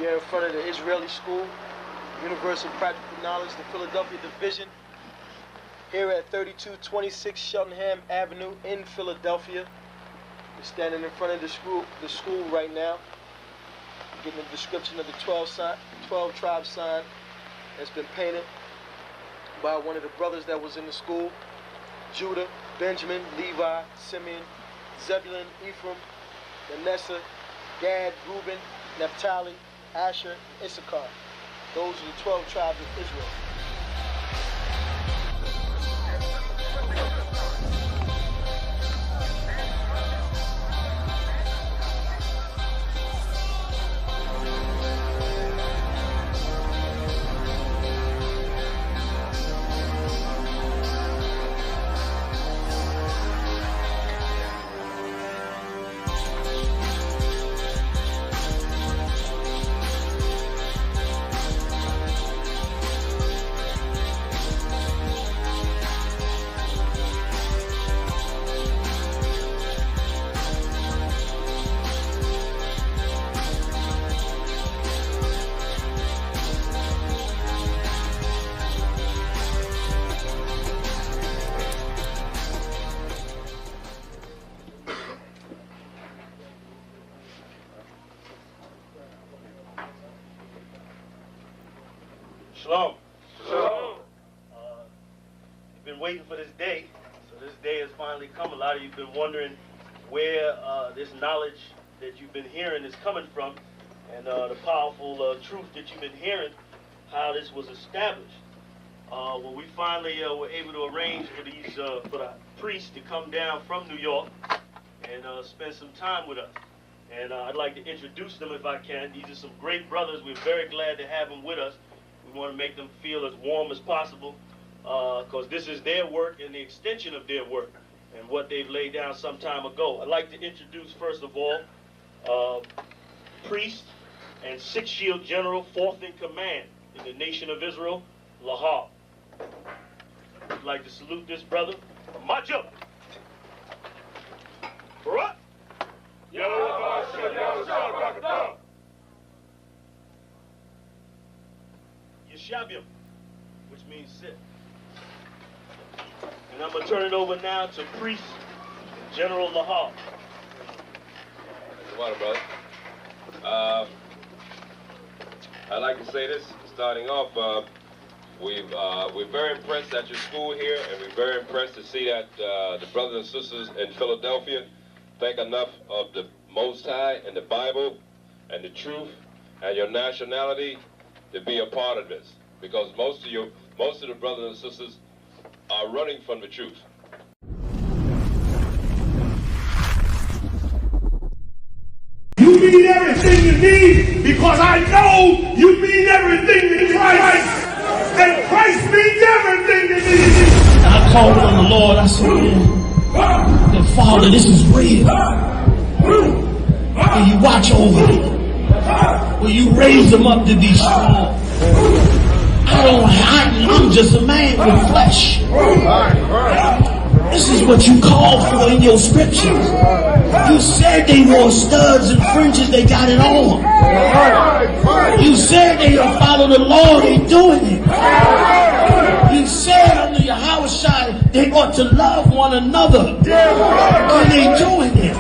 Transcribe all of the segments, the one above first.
We are in front of the Israeli School, Universal Practical Knowledge, the Philadelphia Division, here at 3226 Cheltenham Avenue in Philadelphia. We're standing in front of the school right now, getting a description of the 12 tribe sign that's been painted by one of the brothers that was in the school: Judah, Benjamin, Levi, Simeon, Zebulun, Ephraim, Manasseh, Gad, Reuben, Naphtali, Asher, and Issachar. Those are the 12 tribes of Israel. Shalom. Shalom. You've been waiting for this day, so this day has finally come. A lot of you have been wondering where this knowledge that you've been hearing is coming from, and the powerful truth that you've been hearing, how this was established. Well, we finally were able to arrange for the priests to come down from New York and spend some time with us. And I'd like to introduce them if I can. These are some great brothers. We're very glad to have them with us. We want to make them feel as warm as possible, because this is their work and the extension of their work and what they've laid down some time ago. I'd like to introduce, first of all, priest and Sixth Shield General, 4th in command in the nation of Israel, Lahar. I'd like to salute this brother. March up. Barak. Yeshabim, which means sit. And I'm going to turn it over now to Priest General Lahar. Come on, brother. I'd like to say this, starting off, we're very impressed at your school here, and we're very impressed to see that the brothers and sisters in Philadelphia think enough of the Most High and the Bible and the truth and your nationality to be a part of this, because most of the brothers and sisters are running from the truth. You mean everything to me because I know you mean everything to Christ, and Christ means everything to me. I called on the Lord. I said, Father, this is real. Will you watch over me? Will you raise them up to be strong? I'm just a man with flesh. This is what you called for in your scriptures. You said they wore studs and fringes, they got it on. You said they will follow the law, they doing it. You said under your house shine, they ought to love one another, and they doing it.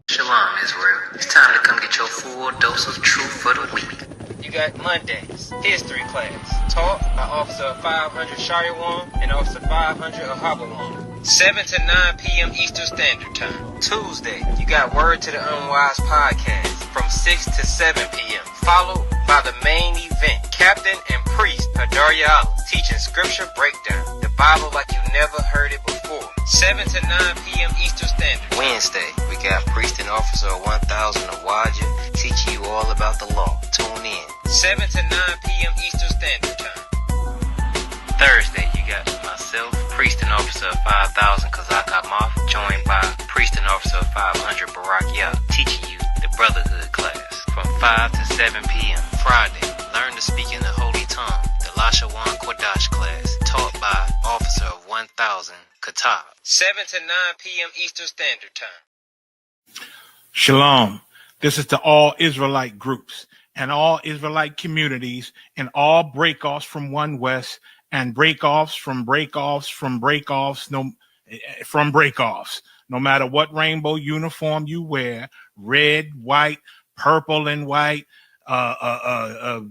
Shalom, Israel. It's time to come get your full dose of truth for the week. You got Mondays, history class, taught by Officer 500 Shariwan and Officer 500 Ahabawan. 7 to 9 p.m. Eastern Standard Time. Tuesday, you got Word to the Unwise podcast from 6 to 7 p.m. Followed by the main event, Captain and Priest Hadaryah teaching scripture breakdown, the Bible like you never heard it before. 7 to 9 p.m. Eastern Standard. Wednesday, we got Priest and Officer 1000 Awaja teaching you all about the law. Tune in. 7 to 9 p.m. Eastern Standard Time. Thursday, you got myself, Priest and Officer 5000 Kazak Amaf, joined by Priest and Officer 500 Barak Yah, teaching you the Brotherhood class from 5 to 7 p.m. Friday, learn to speak in the Holy Tongue, the Lashawan Qadash class, taught top. 7 to 9 p.m. Eastern Standard Time. Shalom. This is to all Israelite groups and all Israelite communities and all breakoffs from One West and breakoffs from breakoffs from breakoffs from breakoffs. No matter what rainbow uniform you wear, red, white, purple and white, all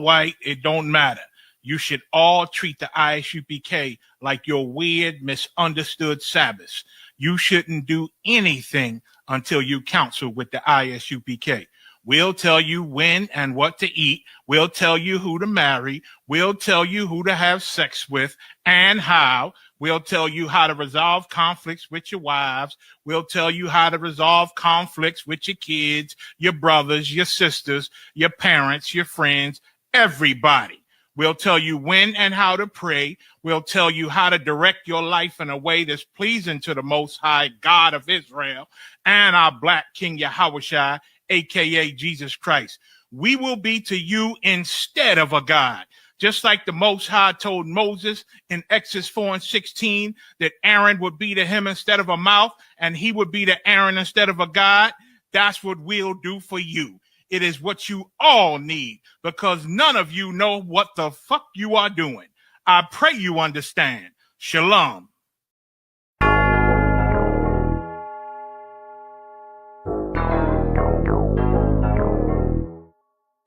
white, it don't matter. You should all treat the ISUPK like your weird, misunderstood Sabbaths. You shouldn't do anything until you counsel with the ISUPK. We'll tell you when and what to eat. We'll tell you who to marry. We'll tell you who to have sex with and how. We'll tell you how to resolve conflicts with your wives. We'll tell you how to resolve conflicts with your kids, your brothers, your sisters, your parents, your friends, everybody. We'll tell you when and how to pray. We'll tell you how to direct your life in a way that's pleasing to the Most High God of Israel and our Black King Yahushua, a.k.a. Jesus Christ. We will be to you instead of a God. Just like the Most High told Moses in Exodus 4:16 that Aaron would be to him instead of a mouth and he would be to Aaron instead of a God, that's what we'll do for you. It is what you all need because none of you know what the fuck you are doing. I pray you understand. Shalom.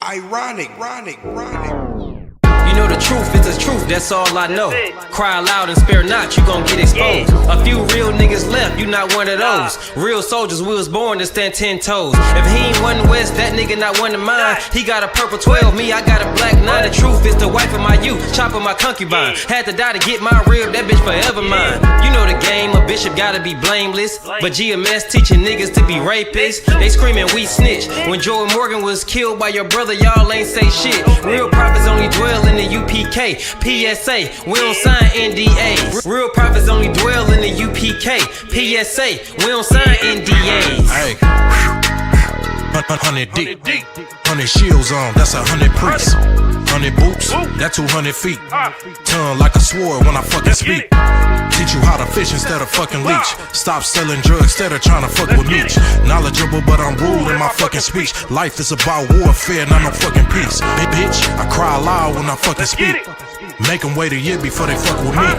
Ironic. You know the truth is the truth, that's all I know. Cry loud and spare not, you gon' get exposed. A few real niggas left, you not one of those. Real soldiers, we was born to stand 10 toes. If he ain't one West, that nigga not one of mine. He got a purple 12, me, I got a black 9. The truth is the wife of my youth, chopping my concubine. Had to die to get my rib, that bitch forever mine. You know the game, a bishop gotta be blameless. But GMS teaching niggas to be rapists. They screaming we snitch. When Joel Morgan was killed by your brother, y'all ain't say shit. Real prophets only dwell in the UPK, PSA, we don't sign NDAs. Real prophets only dwell in the UPK, PSA, we don't sign NDAs. Hey, 100 deep, 100 shields on, that's 100 priests. 100 boots, that's 200 feet. Tongue like a sword when I fucking speak. Teach you how to fish instead of fucking leech. Stop selling drugs instead of trying to fuck with me. Knowledgeable, but I'm rude in my fucking speech. Life is about warfare, not no fucking peace. Hey, bitch, I cry loud when I fucking speak. Make them wait a year before they fuck with me.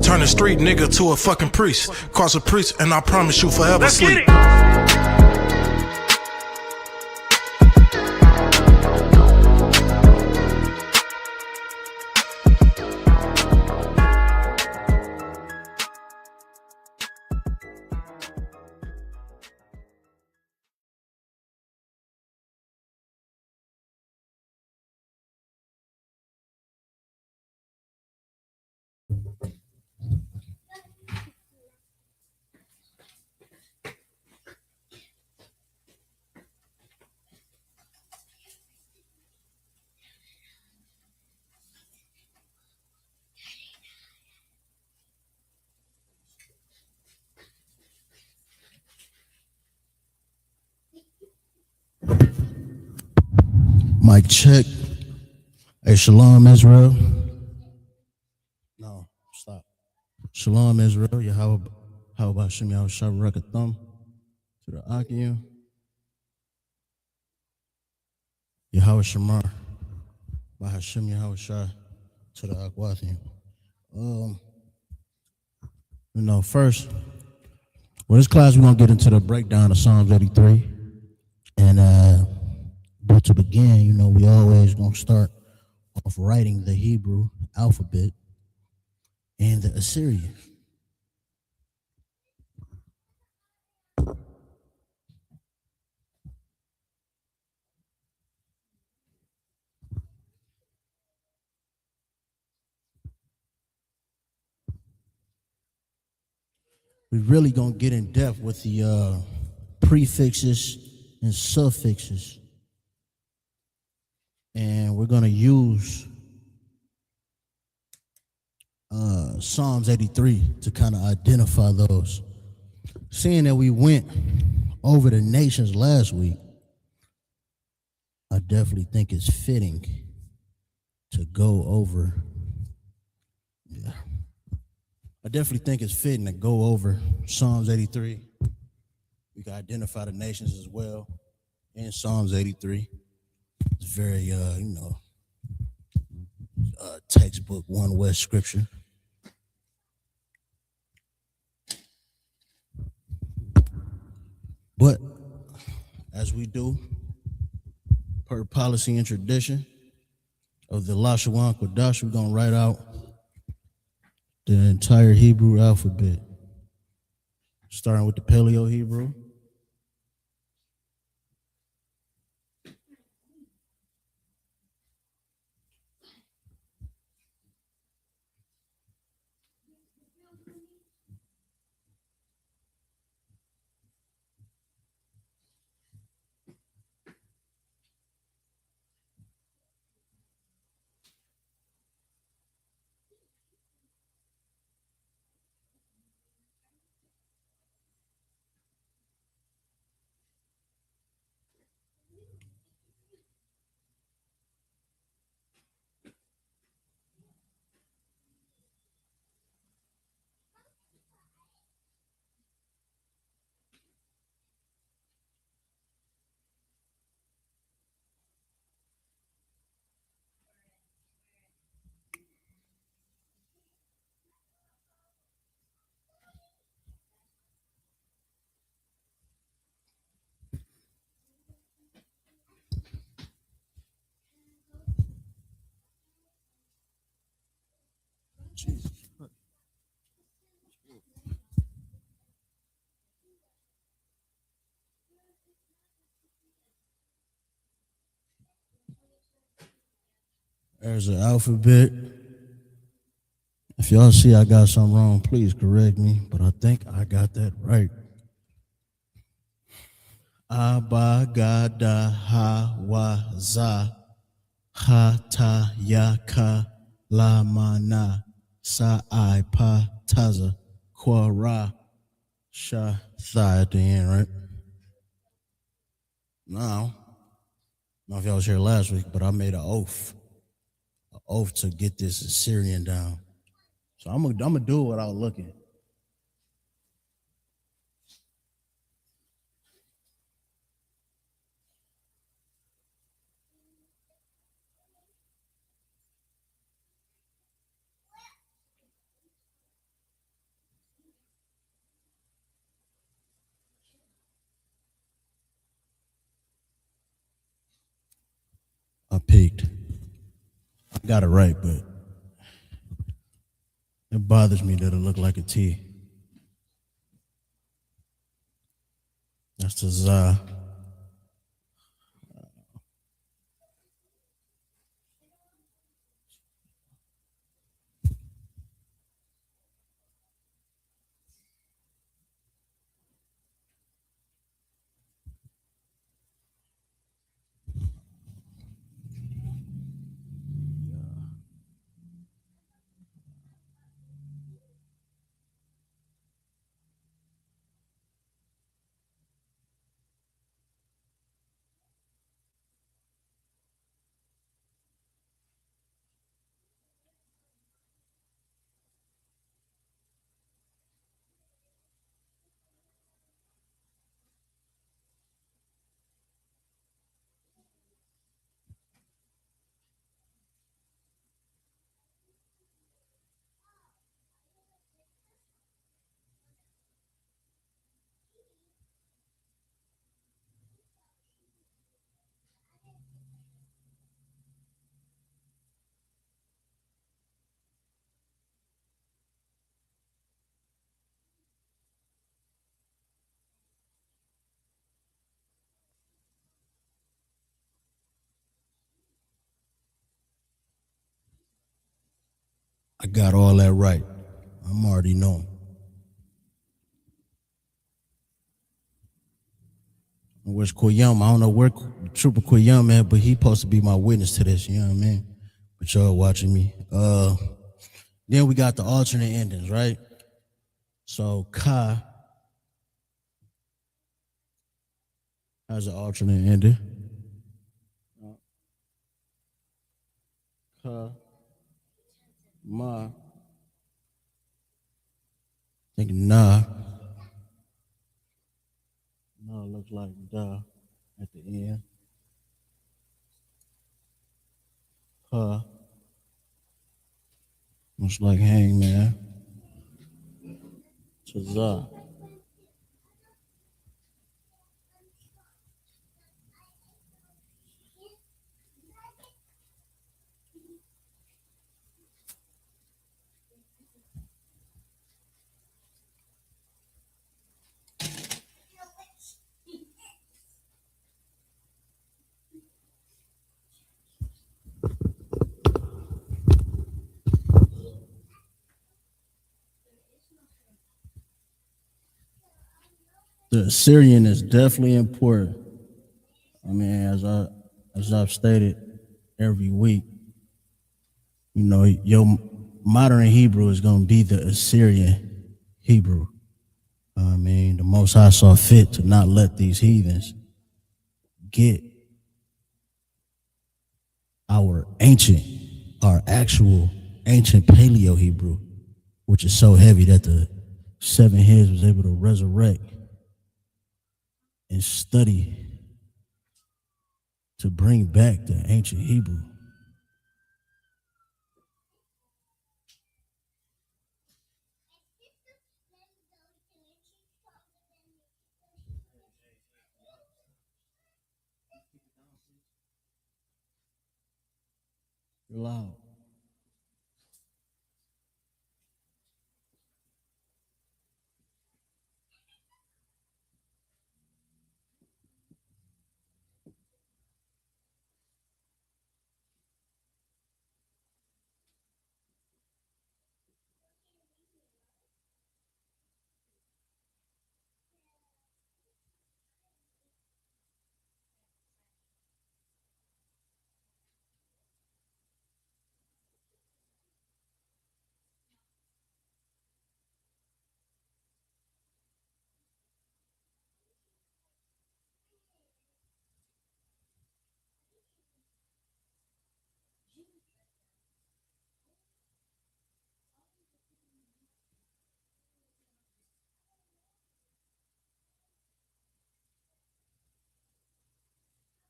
Turn a street nigga to a fucking priest. Cross a priest, and I promise you forever sleep. Mic check. Hey, Shalom Israel. No, stop. Shalom Israel. How about Shem Yahushua Rakatham to the Akim? Yahweh Shamar. Bahashem Yahushua to the Akwathim. First, this class we're gonna get into the breakdown of Psalms 83, and but to begin, we always gonna start off writing the Hebrew alphabet and the Assyrian. We're really gonna get in depth with the prefixes and suffixes. And we're going to use Psalms 83 to kind of identify those. Seeing that we went over the nations last week, I definitely think it's fitting to go over I definitely think it's fitting to go over Psalms 83. We can identify the nations as well in Psalms 83. It's very, textbook One West scripture. But as we do, per policy and tradition of the Lashawan Qadash, we're going to write out the entire Hebrew alphabet, starting with the Paleo Hebrew. There's the alphabet. If y'all see I got something wrong, please correct me, but I think I got that right. Abba, Gada, Ha, Wa, Za, Ha, Ta, Ya, Ka, La, Ma, Na, Sa, I, Pa, Taza, Kwa, Ra, Sha, Tha at the end, right? Now, I don't know if y'all was here last week, but I made an oath to get this Assyrian down. So I'm gonna do it without looking. I peeked. I got it right, but it bothers me that it looked like a T. That's the Za. I got all that right. I'm already knowing. Where's Koyam? I don't know where Trooper Koyam at, but he supposed to be my witness to this, you know what I mean? But y'all watching me. Then we got the alternate endings, right? So Ka has an alternate ending. Ka, Ma, think nah. No, it looks like duh at the end. Looks like hangman. Tazah. The Assyrian is definitely important. I mean, as I've stated every week, you know, your modern Hebrew is going to be the Assyrian Hebrew. I mean, the Most High saw fit to not let these heathens get our actual ancient Paleo Hebrew, which is so heavy that the 7 heads was able to resurrect and study to bring back the ancient Hebrew. You're loud.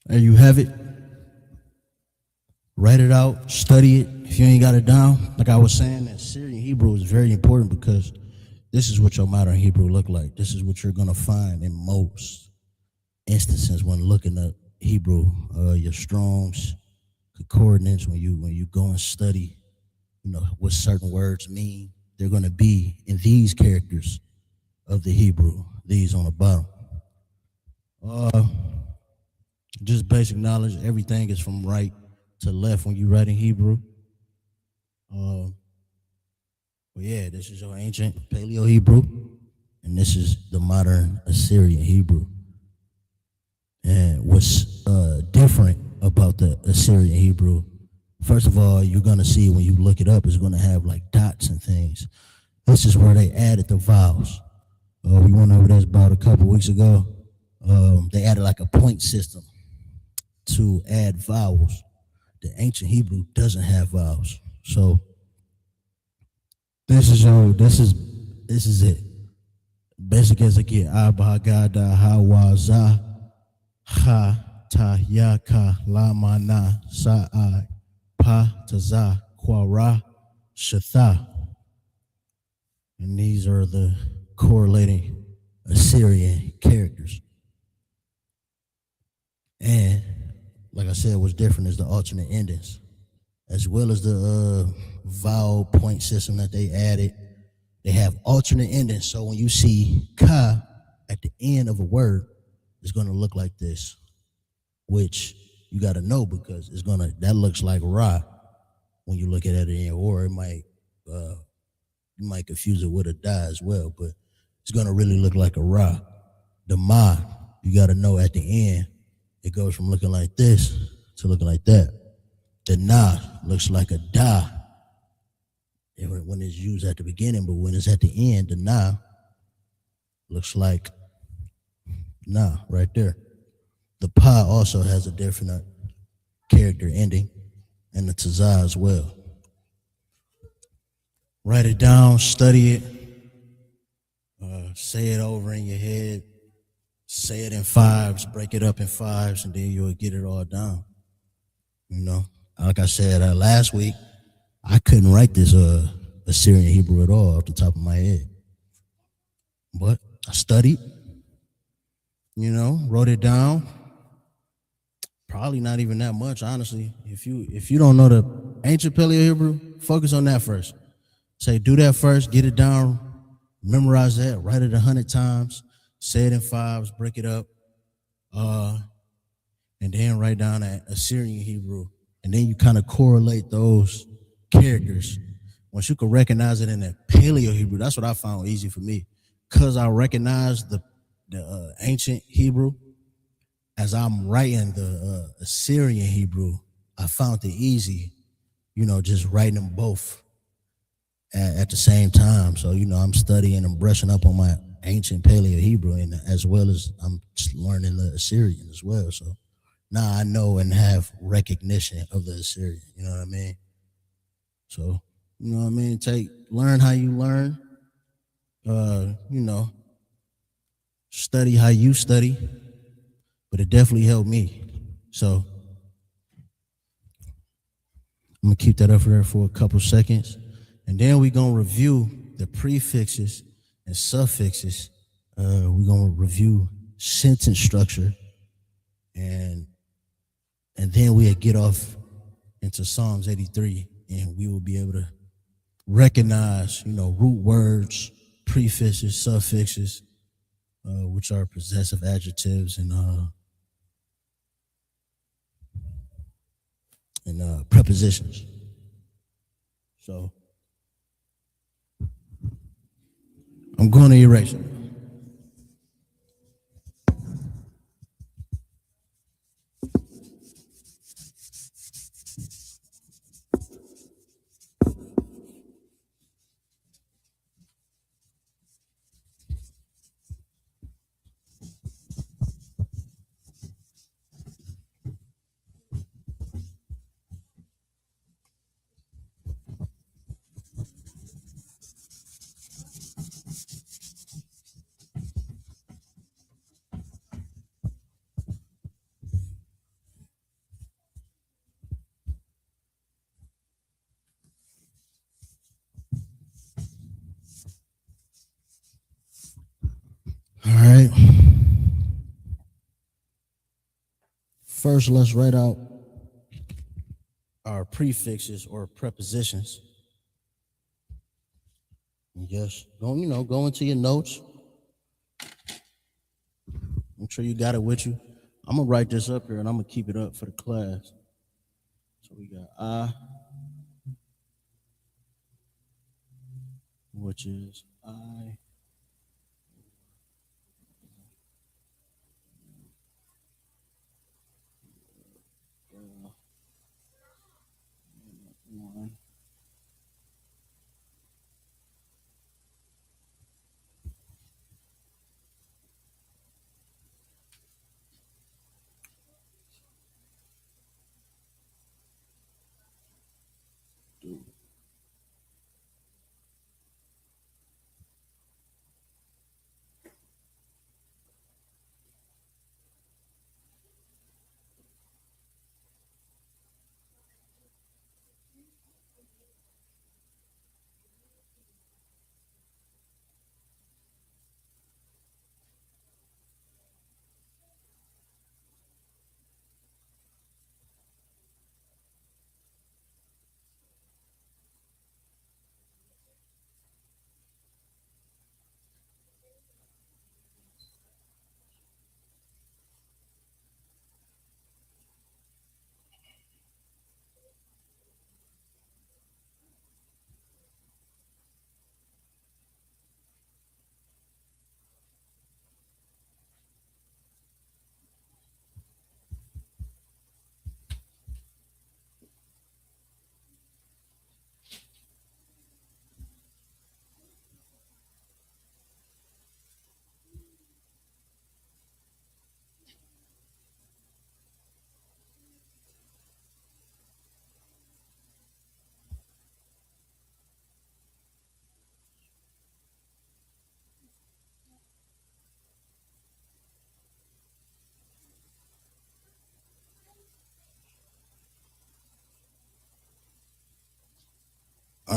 There you have it. Write it out, study it. If you ain't got it down, like I was saying, that Syrian Hebrew is very important because this is what your modern Hebrew look like. This is what you're gonna find in most instances when looking up Hebrew. Your Strong's concordance, when you go and study, you know, what certain words mean, they're gonna be in these characters of the Hebrew. These on the bottom. Just basic knowledge. Everything is from right to left when you write in Hebrew. But yeah, this is your ancient Paleo Hebrew, and this is the modern Assyrian Hebrew. And what's different about the Assyrian Hebrew, first of all, you're gonna see when you look it up, it's gonna have like dots and things. This is where they added the vowels. We went over this about a couple weeks ago. They added like a point system to add vowels. The ancient Hebrew doesn't have vowels. So this is it. Basic as it get. Abba Gada Hawaza Ha Ta Yaka Lamana Sa'ai Pa Taza Quara Shatha. And these are the correlating Assyrian characters. And like I said, what's different is the alternate endings, as well as the vowel point system that they added. They have alternate endings, so when you see ka at the end of a word, it's going to look like this, which you got to know because that looks like ra when you look at it in, or it might you might confuse it with a da as well, but it's going to really look like a ra. The ma, you got to know at the end. It goes from looking like this to looking like that. The na looks like a da when it's used at the beginning, but when it's at the end, the na looks like na right there. The pa also has a different character ending, and the tazah as well. Write it down, study it, say it over in your head, say it in fives, break it up in fives, and then you'll get it all down. You know, like I said last week, I couldn't write this Assyrian Hebrew at all off the top of my head, but I studied. You know, wrote it down. Probably not even that much, honestly. If you don't know the ancient Paleo Hebrew, focus on that first. Say, do that first, get it down, memorize that, write it 100 times, say it in fives, break it up, and then write down that Assyrian Hebrew. And then you kind of correlate those characters. Once you can recognize it in the Paleo Hebrew, that's what I found easy for me. Because I recognize the ancient Hebrew, as I'm writing the Assyrian Hebrew, I found it easy, just writing them both at the same time. So, I'm studying and brushing up on my ancient Paleo Hebrew, and as well as I'm just learning the Assyrian as well. So now I know and have recognition of the Assyrian, you know what I mean? So, learn how you learn, study how you study, but it definitely helped me. So I'm gonna keep that up there for a couple seconds, and then we're gonna review the prefixes and suffixes. We're gonna review sentence structure, and then we'll get off into Psalms 83, and we will be able to recognize, root words, prefixes, suffixes, which are possessive adjectives and prepositions. So I'm going to erase it. All right. First, let's write out our prefixes or prepositions. Just go into your notes. Make sure you got it with you. I'm gonna write this up here and I'm gonna keep it up for the class. So we got I, which is I. One. Two.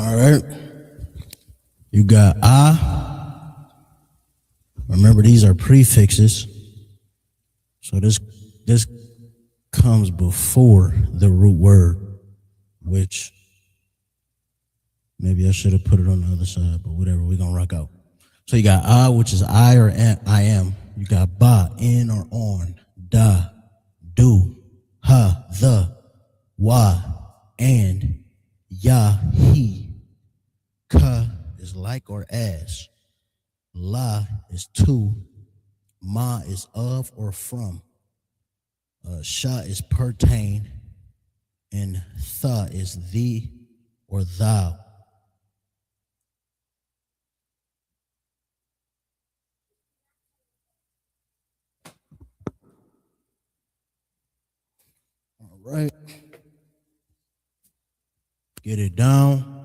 All right. You got I. Remember, these are prefixes. So this comes before the root word, which maybe I should have put it on the other side, but whatever, we're going to rock out. So you got I, which is I or I am. You got ba, in or on. Da, do, ha, the, wa, and, ya, he. Ka is like or as. La is to. Ma is of or from. Sha is pertain. And tha is thee or thou. All right. Get it down.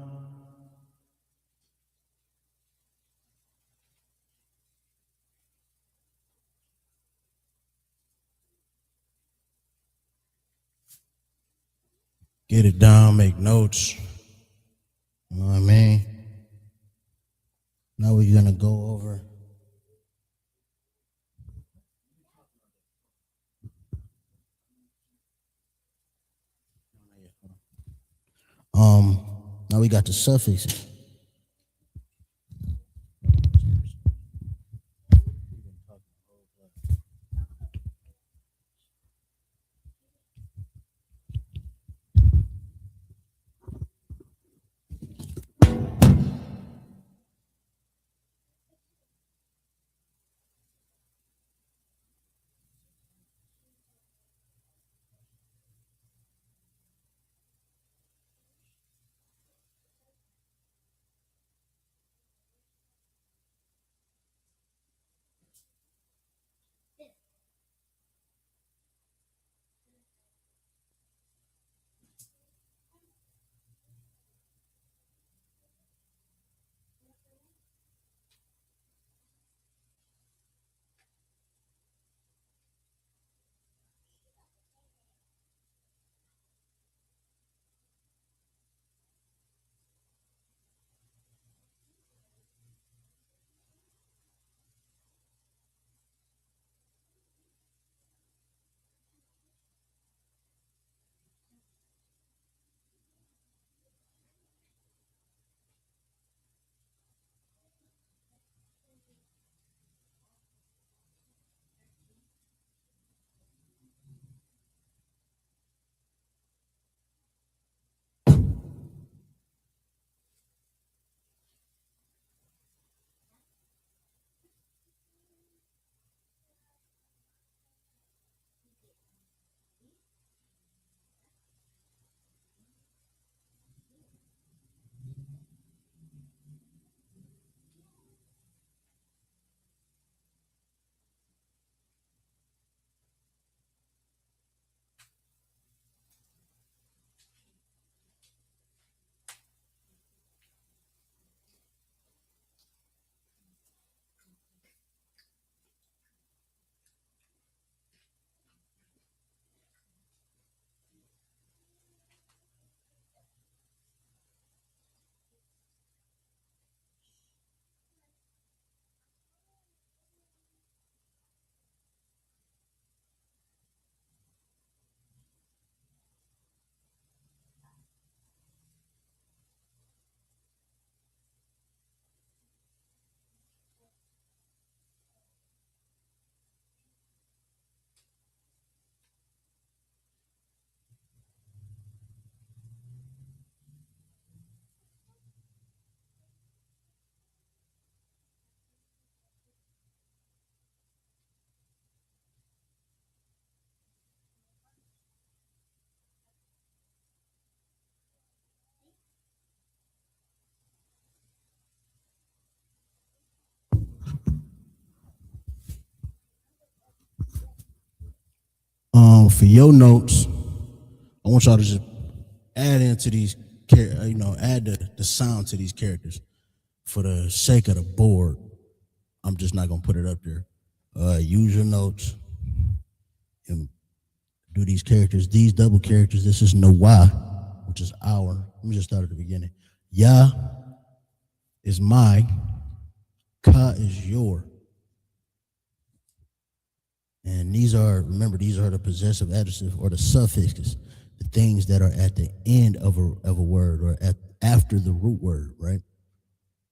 Get it down, make notes. You know what I mean? Now we're going to go over. Now we got the suffixes. For your notes, I want y'all to just add into these, add the sound to these characters. For the sake of the board, I'm just not gonna put it up there. Use your notes and do these characters. These double characters. This is no Y, which is our. Let me just start at the beginning. Ya is my, Ka is your. And remember, these are the possessive adjectives or the suffixes, the things that are at the end of a word or after the root word, right?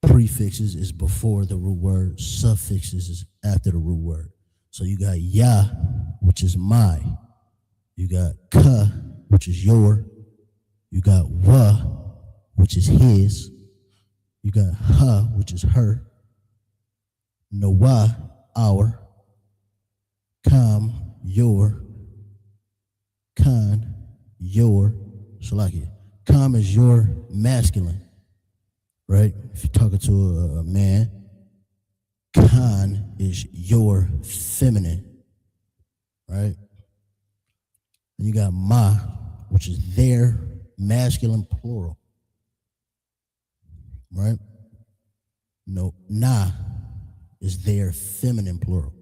Prefixes is before the root word, suffixes is after the root word. So you got ya, which is my. You got ka, which is your. You got wa, which is his. You got ha, which is her. Nawa, our. Kam, your. Khan, your. Shalakia. Kam is your masculine, right? If you're talking to a man, Khan is your feminine, right? And you got ma, which is their masculine plural, right? No, na is their feminine plural.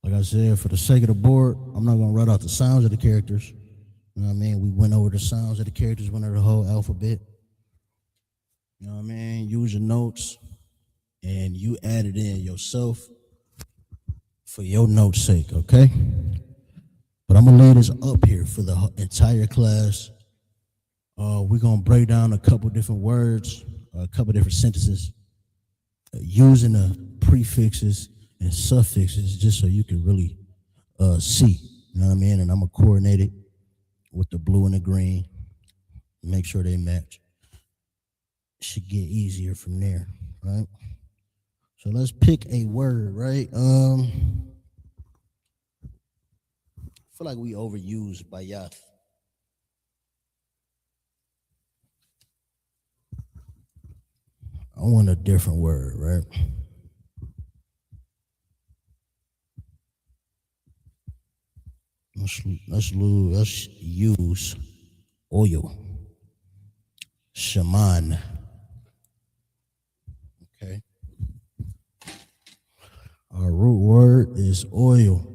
Like I said, for the sake of the board, I'm not going to write out the sounds of the characters. You know what I mean? We went over the sounds of the characters, went over the whole alphabet. You know what I mean? Use your notes, and you add it in yourself for your notes' sake, okay? But I'm going to lay this up here for the entire class. We're going to break down a couple different words, a couple different sentences, using the prefixes and suffixes just so you can really see, you know what I mean? And I'm going to coordinate it with the blue and the green, make sure they match. Should get easier from there, right? So let's pick a word, right? I feel like we overused bayat. I want a different word, right? Let's use oil. Shaman. Okay. Our root word is oil.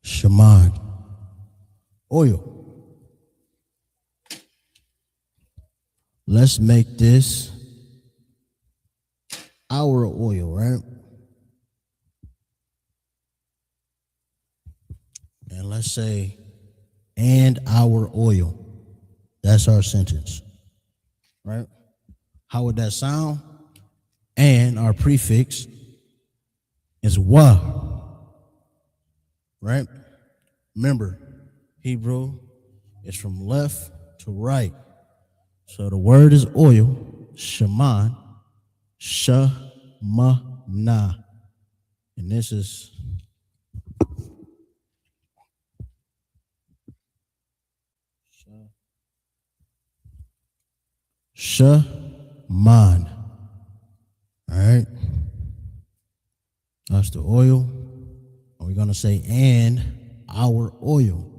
Shaman. Oil. Let's make this our oil, right? And let's say, and our oil. That's our sentence, right? How would that sound? And our prefix is wa, right? Remember, Hebrew is from left to right. So the word is oil, shaman, shamana. And this is shaman. All right. That's the oil. And we're going to say, and our oil.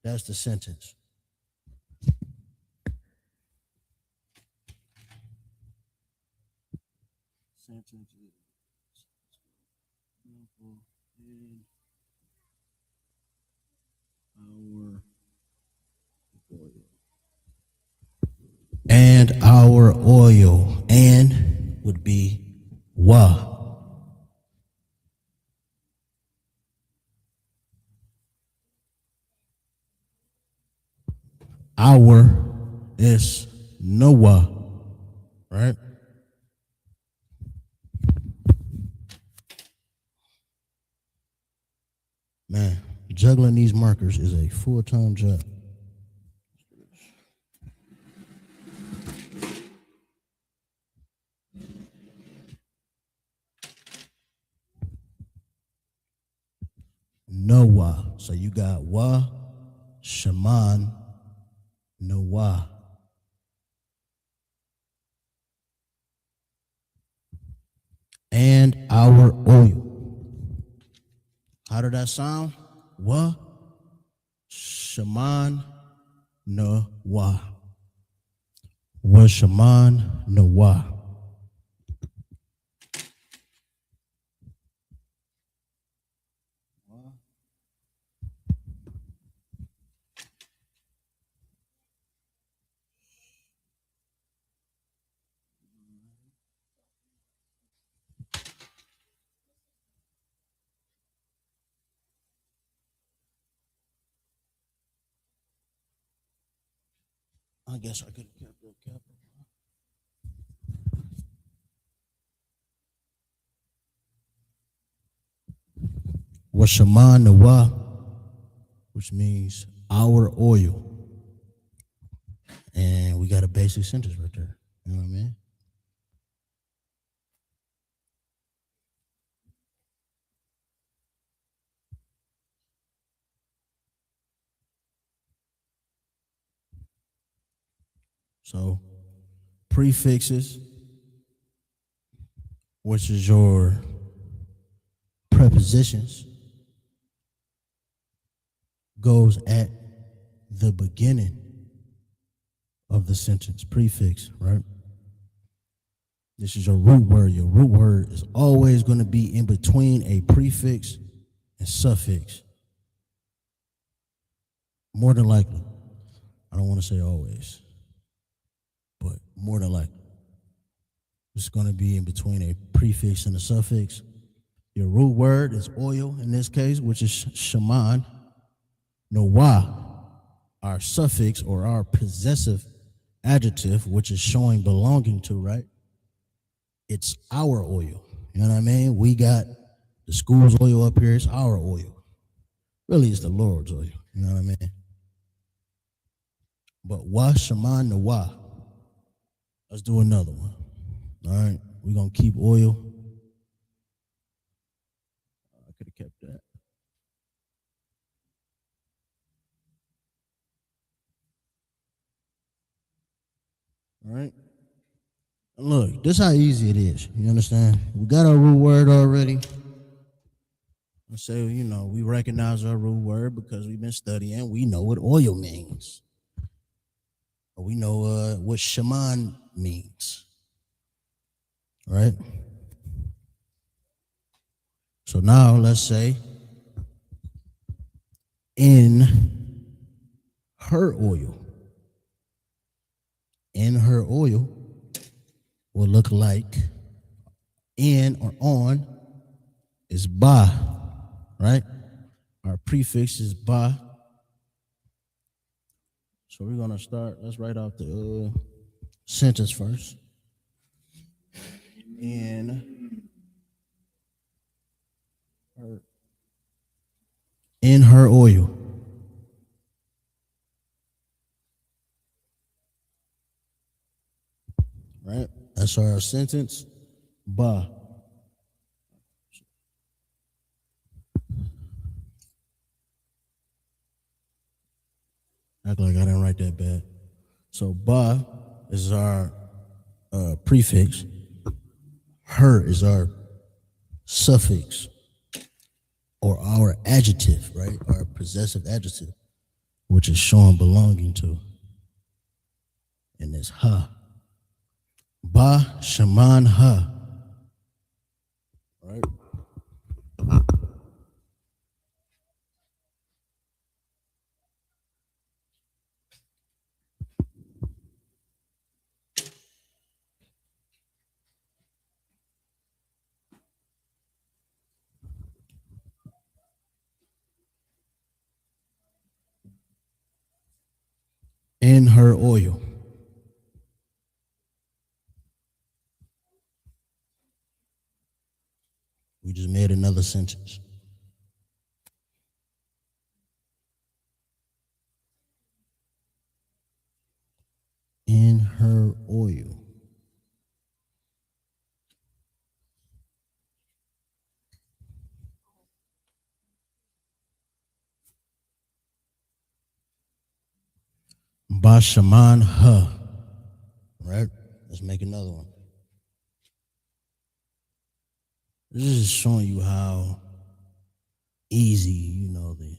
That's the sentence. And our oil. And would be wa. Our is Noah, right? Man, juggling these markers is a full-time job. Noah. So you got wa, shaman, Noah. and our oil. How did that sound? Wa Shaman Nawa. Wa Shaman Nawa. I guess I could have kept that capital. Wa Shaman Nawa, which means our oil. And we got a basic sentence right there. You know what I mean? So, prefixes, which is your prepositions, goes at the beginning of the sentence. Prefix, right? This is your root word. Your root word is always going to be in between a prefix and suffix. More than likely. I don't want to say always, but more than likely. It's going to be in between a prefix and a suffix. Your root word is oil in this case, which is shaman. Nawa, our suffix or our possessive adjective, which is showing belonging to, right? It's our oil. You know what I mean? We got the school's oil up here. It's our oil. Really, it's the Lord's oil. You know what I mean? But wa shaman nawa. Let's do another one. All right, we're gonna keep oil. I could have kept that. All right. And look, this is how easy it is. You understand? We got our root word already. I say, you know, we recognize our root word because we've been studying. We know what oil means. We know what shaman means. Right? So now let's say in her oil. In her oil will look like in or on is ba, right? Our prefix is ba. So we're gonna start, let's write out the sentence first. In her oil. Right? That's our sentence. Ba. Act like I didn't write that bad. So ba is our prefix. Her is our suffix or our adjective, right? Our possessive adjective, which is showing belonging to. And it's ha. Ba shaman ha. Right? In her oil. We just made another sentence. In her oil. Bashaman ha. Right? Let's make another one. This is showing you how easy, you know, the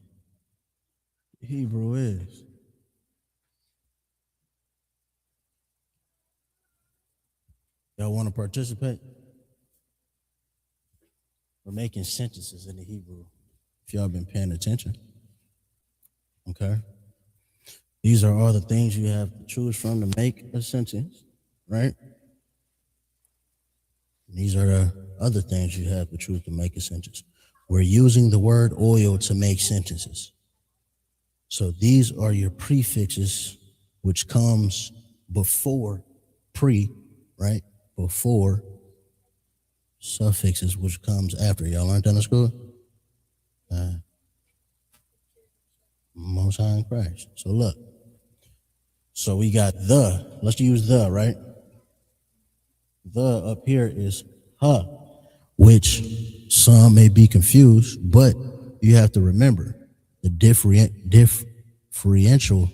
Hebrew is. Y'all want to participate? We're making sentences in the Hebrew, if y'all been paying attention. Okay? These are all the things you have to choose from to make a sentence, right? And these are the other things you have to choose to make a sentence. We're using the word oil to make sentences. So these are your prefixes, which comes before right? Before suffixes, which comes after. Y'all learned that in school? Most High in Christ. So look. So we got the. Let's use the, right? The up here is which some may be confused, but you have to remember the differential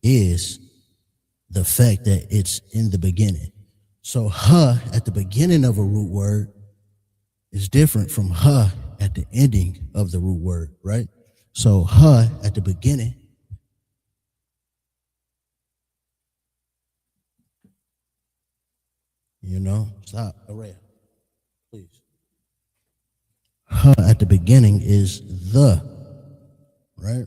is the fact that it's in the beginning. So at the beginning of a root word is different from at the ending of the root word, right? So at the beginning stop, Araya, please. At the beginning is the, right?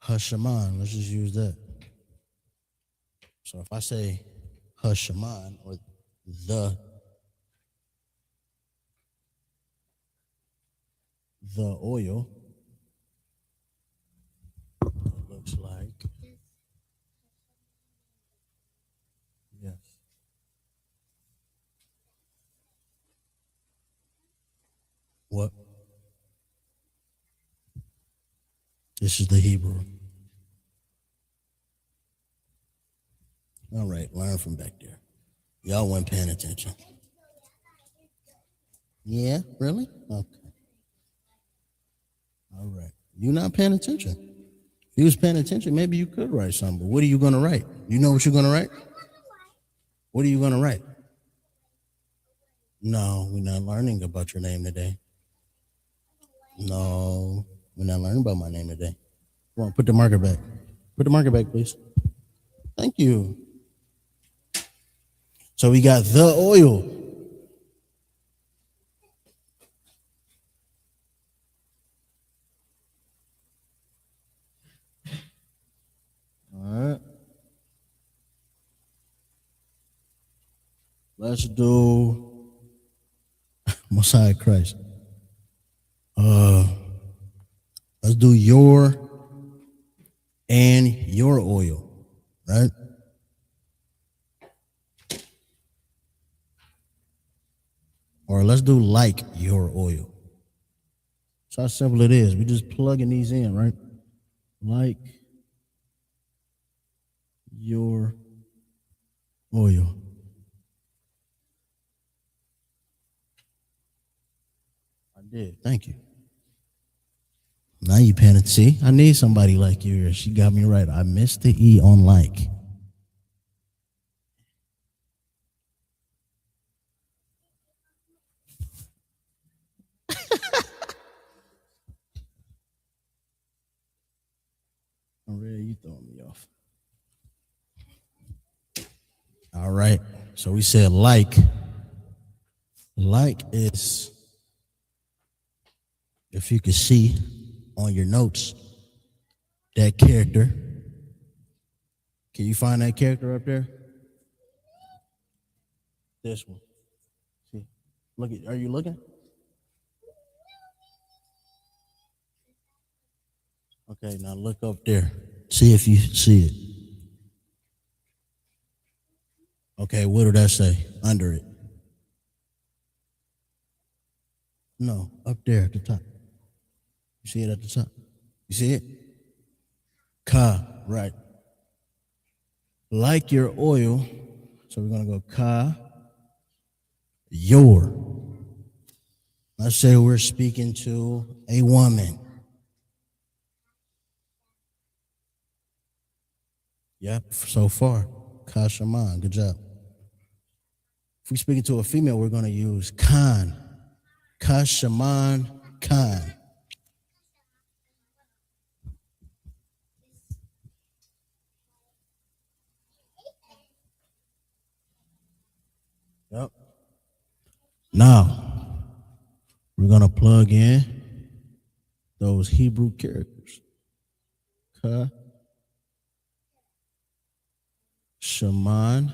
Hashaman, let's just use that. So if I say Hashaman or the oil, it looks like, yes. What? This is the Hebrew. All right, learn from back there. Y'all weren't paying attention. Yeah, really? Okay. All right. You're not paying attention. If you was paying attention, maybe you could write something. But what are you going to write? You know what you're going to write? What are you going to write? No, we're not learning about your name today. No, we're not learning about my name today. Come on, put the marker back. Put the marker back, please. Thank you. So we got the oil. All right. Let's do Messiah Christ. Let's do your and your oil, right? Or let's do like your oil. That's how simple it is. We just plugging these in, right? Like your oil. I did. Thank you. Now you paying it. See, I need somebody like you. She got me right. I missed the E on like. Already, you throwing me off. All right. So we said like. Like is, if you can see on your notes, that character. Can you find that character up there? This one. See, look at. Are you looking? Okay, now look up there. See if you see it. Okay, what did that say under it? No, up there at the top. You see it at the top? You see it? Ka, right. Like your oil. So we're going to go ka, your. Let's say we're speaking to a woman. Yep, so far. Kashaman. Good job. If we're speaking to a female, we're going to use Khan. Kashaman Khan. Yep. Now, we're going to plug in those Hebrew characters. Ka, Shaman,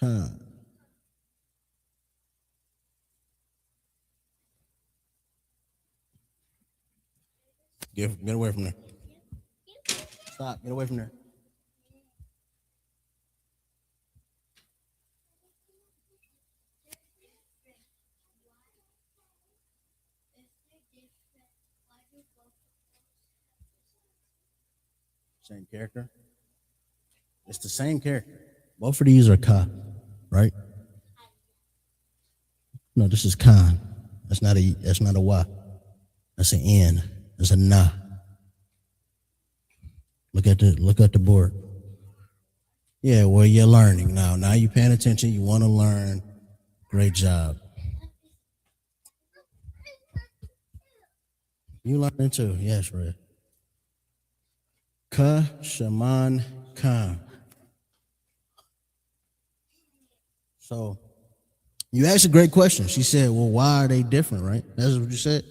Khan. Get away from there. Stop. Get away from there. Same character. It's the same character. Both of these are Ka, right? No, this is Khan. That's not a Y. That's an N. That's a Na. Look at the board. Yeah, well, you're learning now. Now you're paying attention. You want to learn. Great job. You learning too. Yes, Red. Ka, Shaman, Khan. So you asked a great question. She said, well, why are they different, right? That's what you said?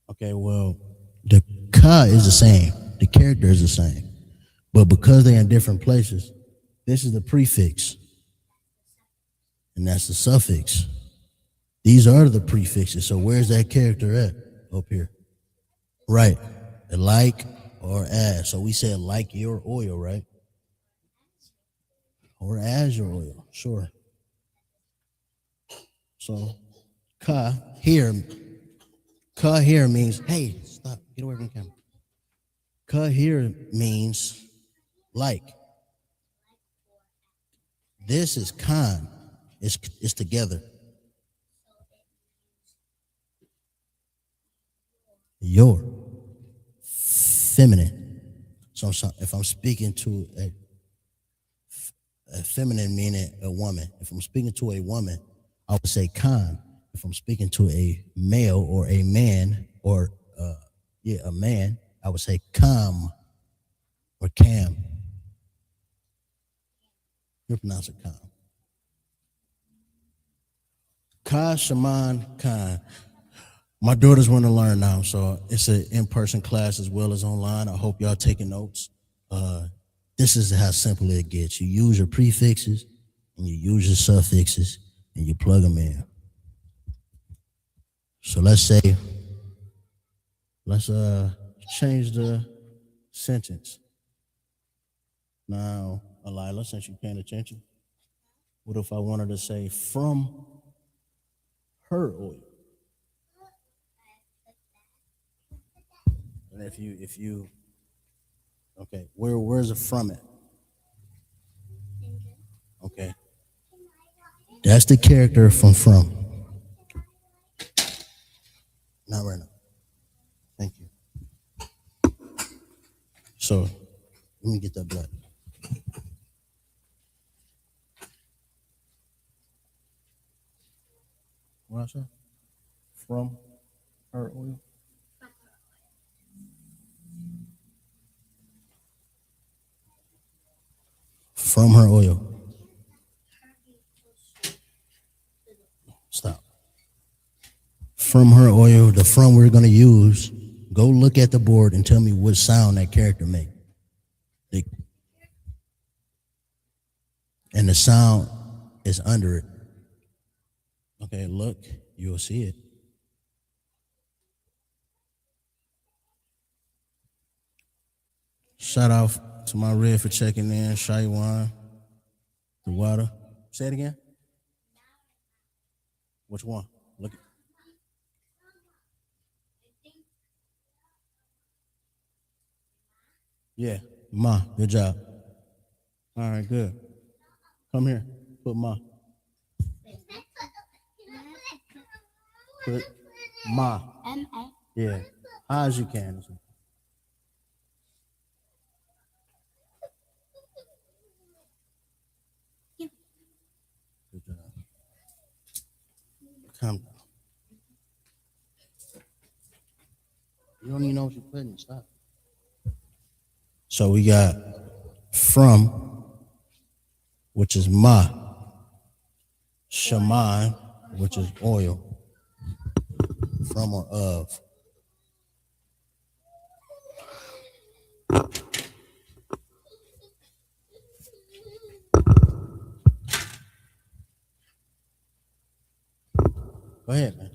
Okay, well, the Ka is the same. The character is the same. But because they're in different places, this is the prefix. And that's the suffix. These are the prefixes. So where's that character at? Up here. Right. Like or as. So we said like your oil, right? Or as your oil. Sure. So Ka here means, hey, stop. Get away from the camera. Ka here means like. This is Khan. It's together. Your feminine. So if I'm speaking to a feminine, meaning a woman. If I'm speaking to a woman, I would say Khan. If I'm speaking to a male or a man or a man, I would say Kam or Cam. You pronounce it Kam. Ka, Shaman, Khan. My daughters want to learn now, so it's an in-person class as well as online. I hope y'all taking notes. This is how simple it gets. You use your prefixes and you use your suffixes and you plug them in. So let's change the sentence. Now, Alila, since you're paying attention, what if I wanted to say from her oil? And if you okay, where's it from it? Okay. That's the character from. Not right now. Thank you. So let me get that black. What I said? From her oil. From her oil. Stop. From her oil, the from we're going to use, go look at the board and tell me what sound that character makes. And the sound is under it. Okay, look, you'll see it. Shout out to my red for checking in, Lashawan, the water. Say it again. Which one? Look. Yeah, Ma, good job. All right, good. Come here, put Ma. Put Ma. M-A. Yeah. High as you can. Good job. Come down. You don't even know what you're putting. Stop. So we got from, which is ma. Shaman, which is oil. From or of. Go ahead, man.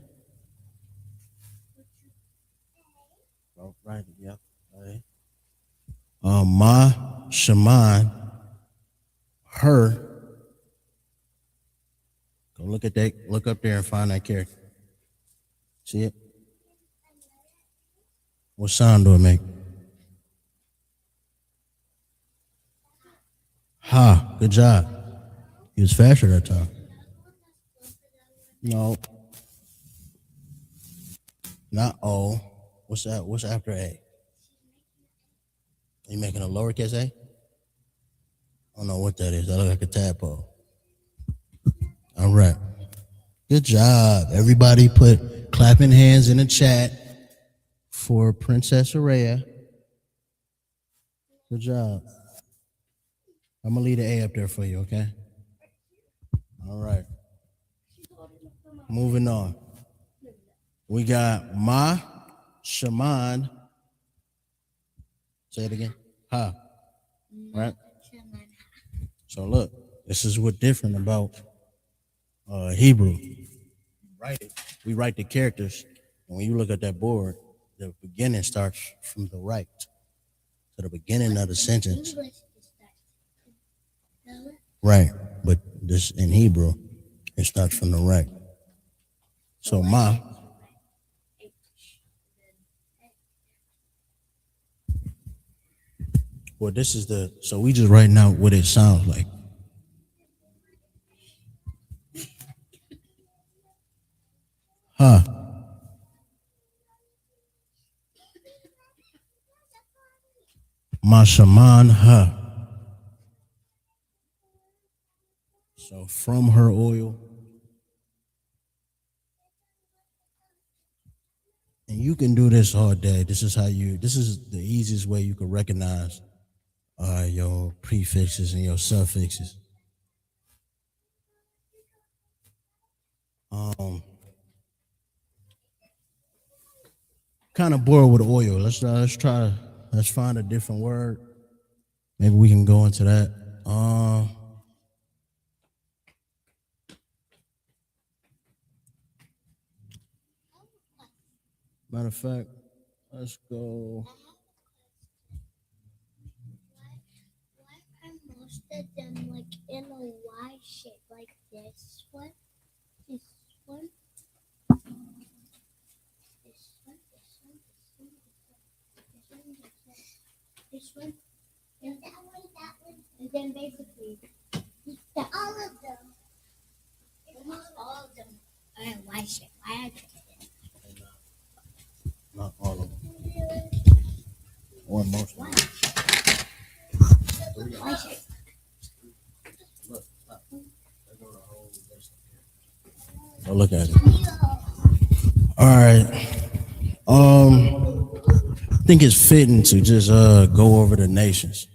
Oh, right, yep. Right. Ma, Shaman, her. Go look at that, look up there and find that character. See it? What sound do it make? Ha, good job. He was faster that time. No. Not O. What's that? What's after A? Are you making a lowercase a? I don't know what that is. That look like a tadpole. All right. Good job. Everybody put clapping hands in the chat for Princess Araya. Good job. I'm going to leave the A up there for you, okay? All right. Moving on. We got Ma, Shaman. Say it again. Ha. Right? So look, this is what's different about Hebrew. We write the characters, and when you look at that board, the beginning starts from the right. So the beginning of the sentence. Right, but this in Hebrew, it starts from the right. So ma. Well, this is so we just writing out what it sounds like. Ha. Ma Shaman ha. So from her oil. And you can do this all day. This is the easiest way you can recognize your prefixes and your suffixes. Kind of bored with oil. Let's find a different word. Maybe we can go into that. Matter of fact, let's go. Why are most of them like in a Y shape, like this one, this one, this one, this one, and that one, and then basically all of them, almost all of them are in Y shape. Why are they? Not all of them. Or most of them. Oh, look at it. All right. I think it's fitting to just go over the nations.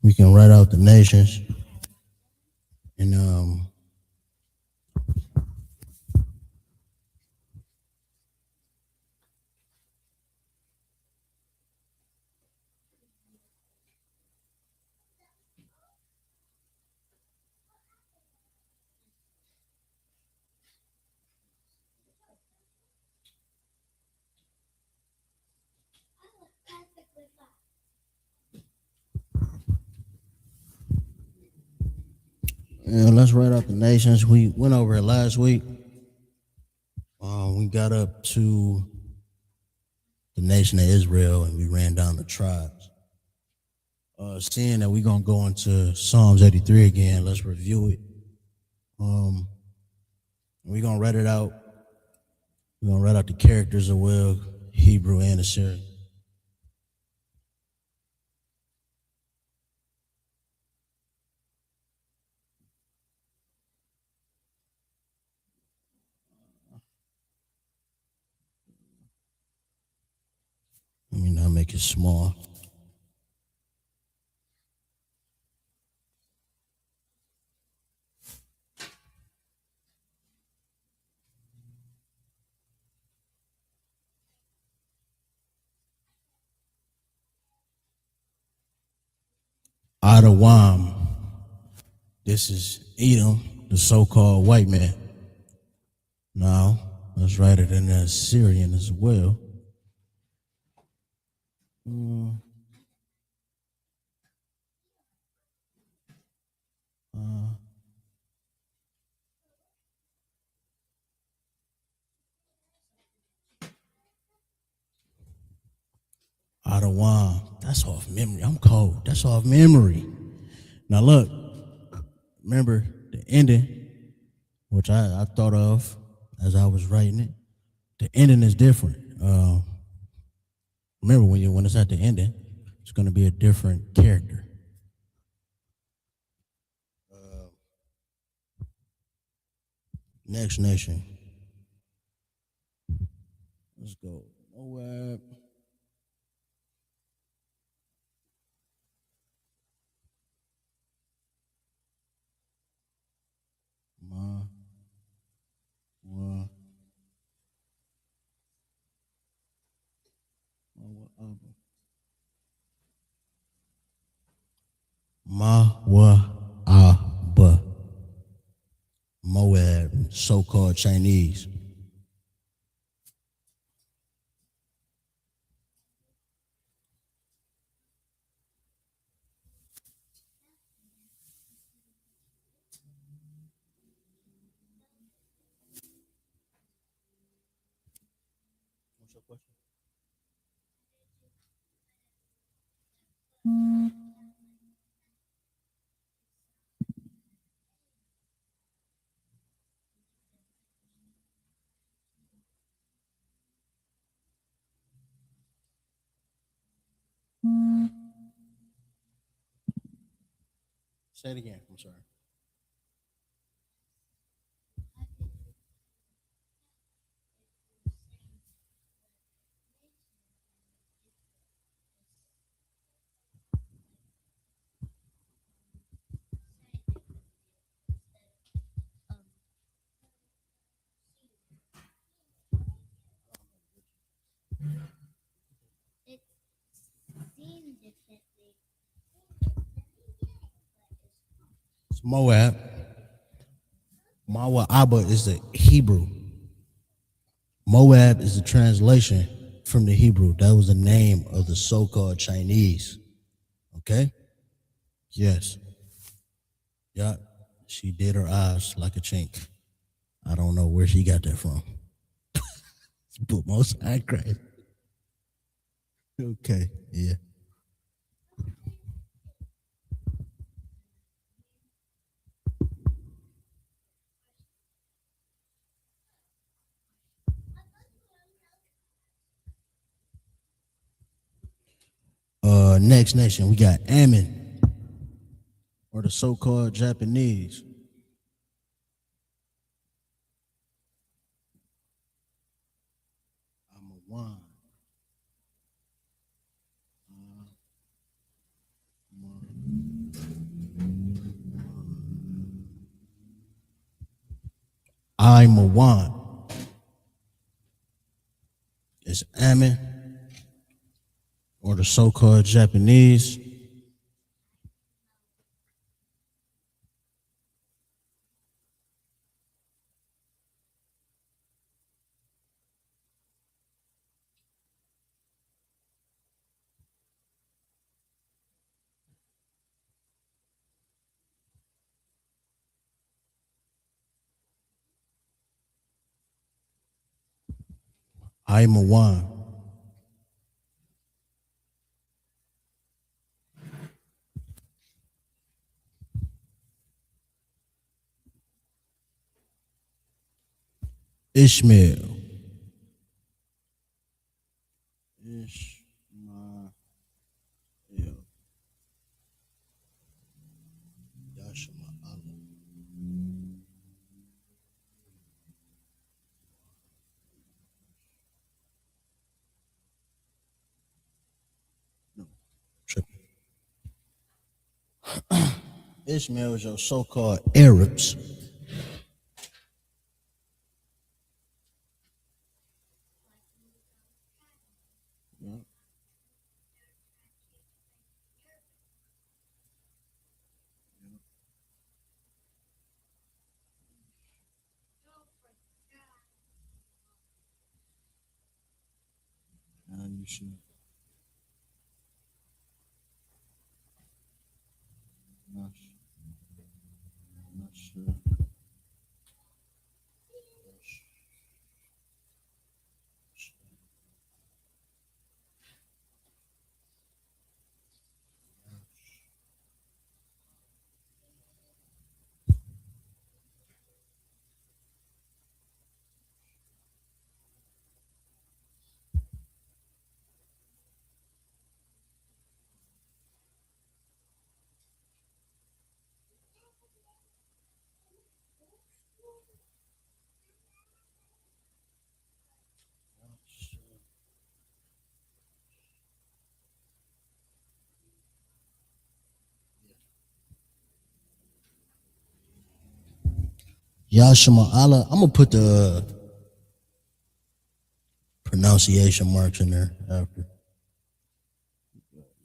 We can write out the nations. And let's write out the nations. We went over it last week. We got up to the nation of Israel and we ran down the tribes. Seeing that we're going to go into Psalms 83 again, let's review it. We're going to write it out We're gonna write out the characters as well, Hebrew and Assyrian. Let me not make it small. Adawam. This is Edom, the so-called white man. Now, let's write it in the Assyrian as well. Adawam. That's off memory. I'm cold. That's off memory. Now look, remember the ending, which I thought of as I was writing it. The ending is different. Remember when it's at the ending, it's going to be a different character. Next nation. Let's go. Moab. Mawa'aba. Moab, so-called Chinese. What's your question? Say it again. I'm sorry. It's Moab. Mawa'aba is the Hebrew. Moab is the translation from the Hebrew. That was the name of the so-called Chinese. Okay? Yes. Yeah. She did her eyes like a chink. I don't know where she got that from. But most I cried. Okay. Yeah. Next nation, we got Ammon, or the so-called Japanese. I'm a one. I'm a one. It's Ammon, or the so-called Japanese. I'm a one. Ishmael. Ishmael is your so-called Arabs. And you should. Not sure. Yashima Allah. I'm gonna put the pronunciation marks in there after.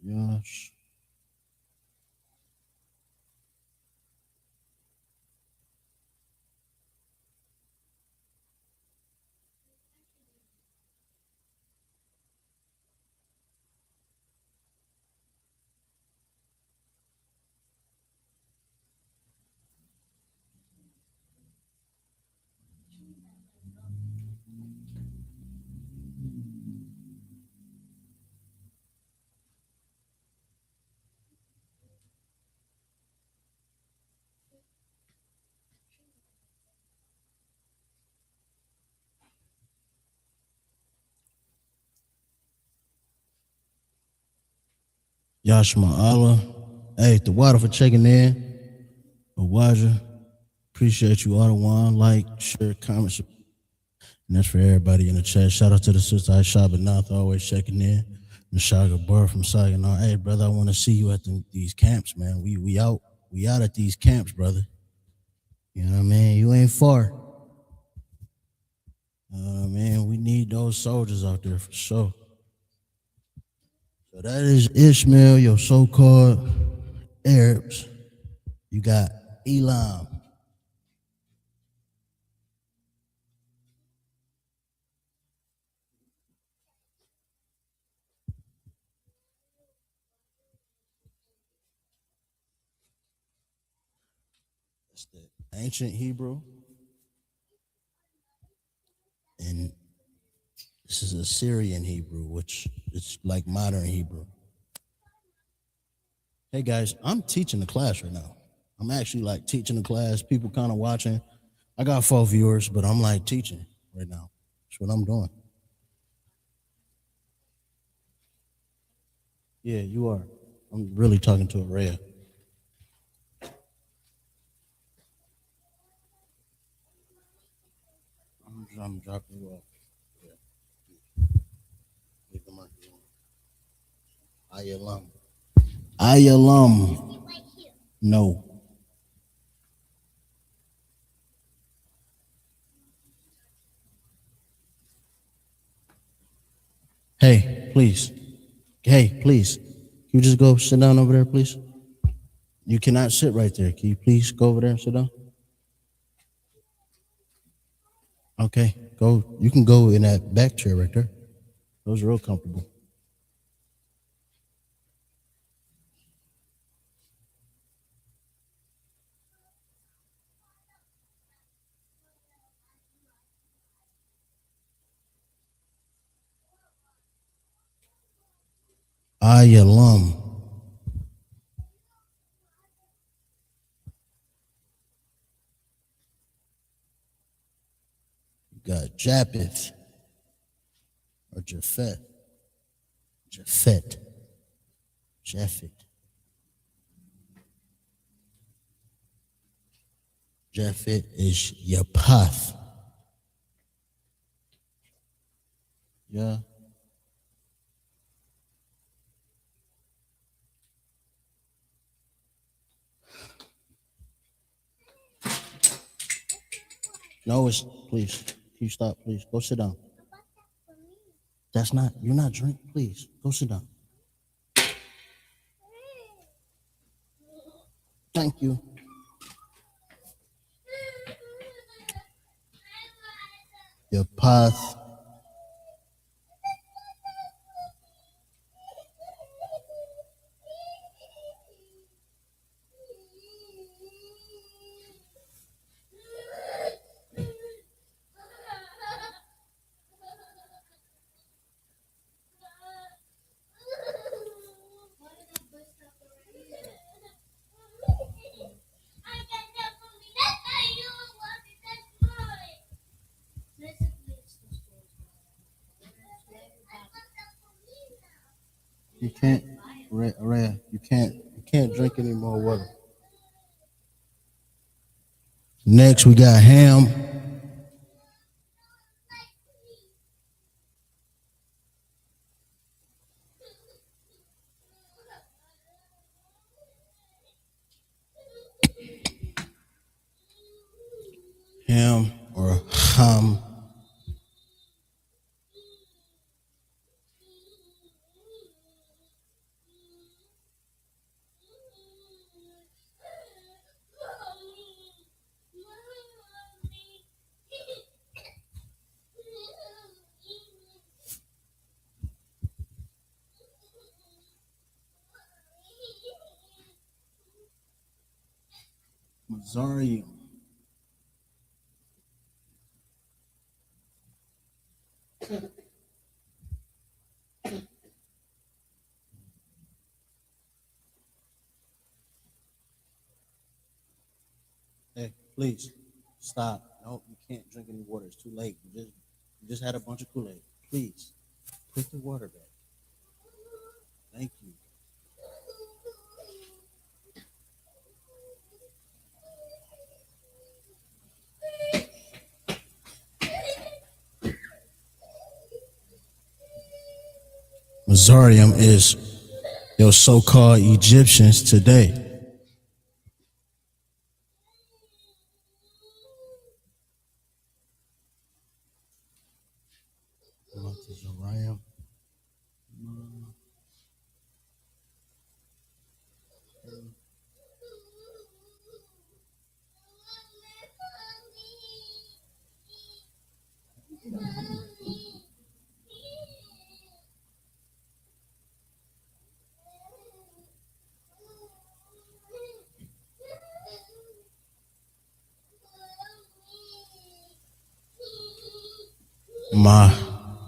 Yash. Yashima Allah. Hey, the water for checking in. Awaja. Appreciate you, Ottawa. Like, share, comment, and that's for everybody in the chat. Shout out to the sister Aisha Benath, always checking in. Nishaga Bar from Saginaw. Hey, brother, I want to see you at these camps, man. We out at these camps, brother. You know what I mean? You ain't far. Man, we need those soldiers out there for sure. So that is Ishmael, your so-called Arabs. You got Elam. That's the ancient Hebrew. And this is Assyrian Hebrew, which is like modern Hebrew. Hey guys, I'm teaching the class right now. I'm actually like teaching the class, people kind of watching. I got 4 viewers, but I'm like teaching right now. That's what I'm doing. Yeah, you are. I'm really talking to Araya. I'm dropping you off. Yeah. Leave the marker on. Ayalam. Ayalam. No. Hey, please. Hey, please. Can you just go sit down over there, please? You cannot sit right there. Can you please go over there and sit down? Okay, go. You can go in that back chair right there. Those are real comfortable. Ayalam. You got Japheth or Japhet. Japhet. Japhet. Japhet is your path. Yeah. No, it's please. Can you stop, please? Go sit down. That's not, you're not drinking. Please, go sit down. Thank you. Your path. You can't, Rhea, you can't drink any more water. Next, we got Ham. Ham or Ham. Mazarium. Hey, please stop. No, you can't drink any water. It's too late. You just had a bunch of Kool-Aid. Please put the water back. Thank you. Mazarium is your so-called Egyptians today. Mazarium.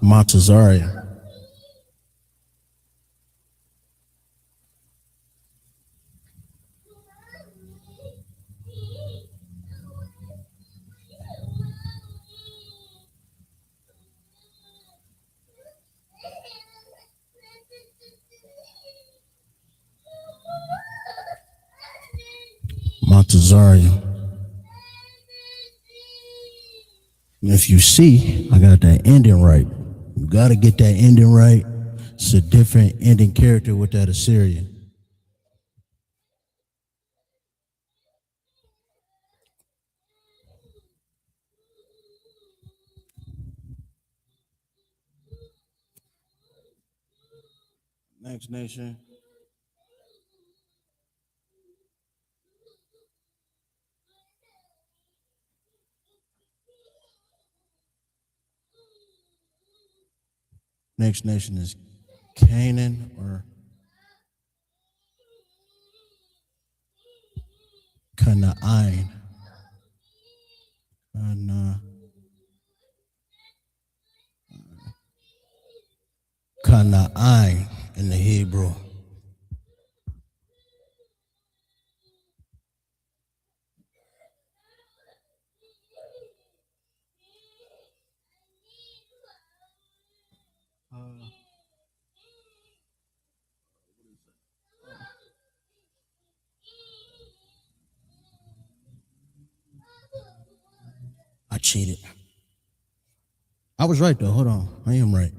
Montezarium. Montezarium. If you see, I got that ending right. You got to get that ending right. It's a different ending character with that Assyrian. Next nation. Next nation is Canaan or Canaan. Canaan in the Hebrew. cheated. I was right though. Hold on. I am right.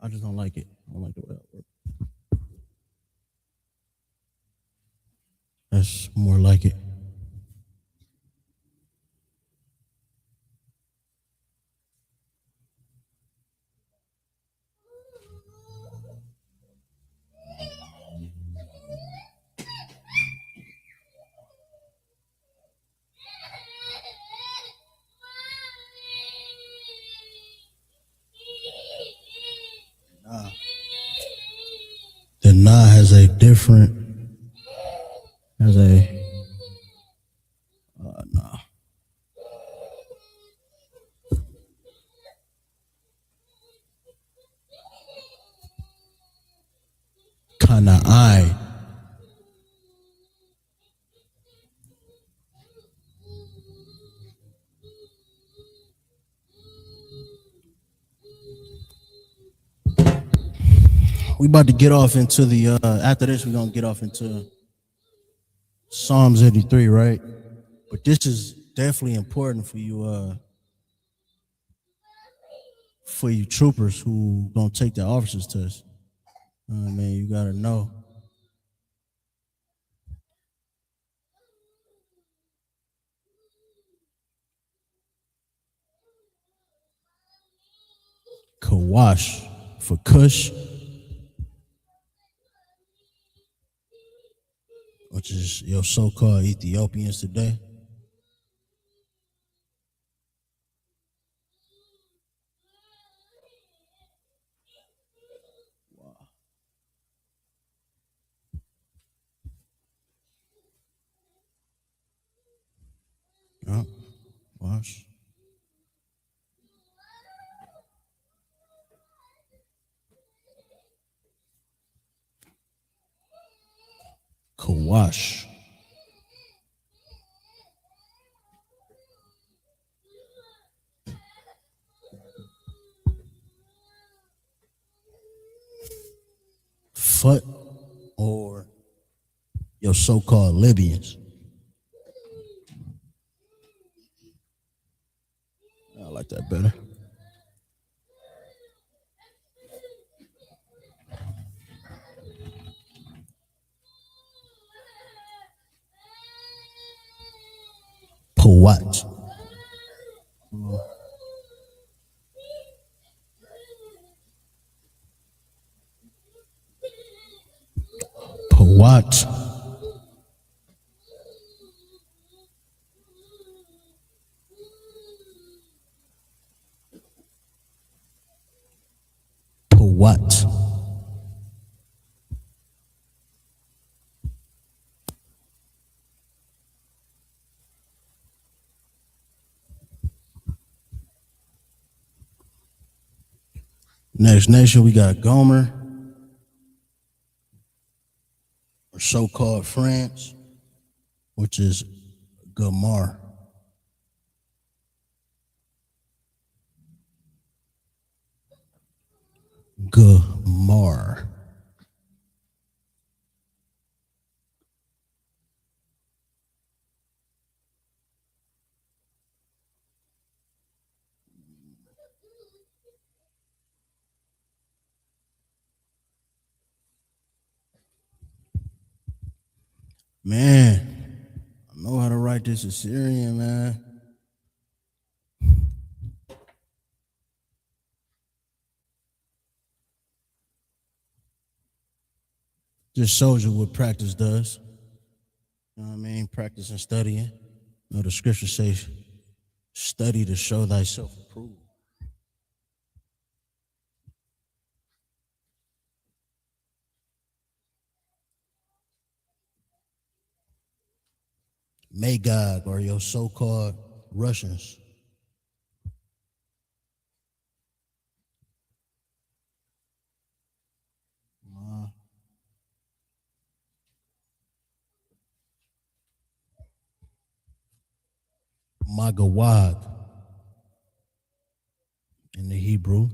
I just don't like it. I don't like the way it works. That's more like it. The nah has a different, has a, nah. Kinda I. We about to get off into the, after this, we're going to get off into Psalms 83, right? But this is definitely important for you troopers who gonna take the officers test. I mean, you gotta know. Kawash for Kush, which is your so-called Ethiopians today. Yeah, wash. Kawash. Fut or your so-called Libyans. I like that better. Pawat. Pawat. Pawat. Next nation, we got Gomer, or so-called France, which is Gamar. Gamar. Man, I know how to write this Assyrian, man. Just shows you what practice does. You know what I mean? Practice and studying. You know, the scripture says, study to show thyself approved. Magog, or your so-called Russians. Magawag in the Hebrew.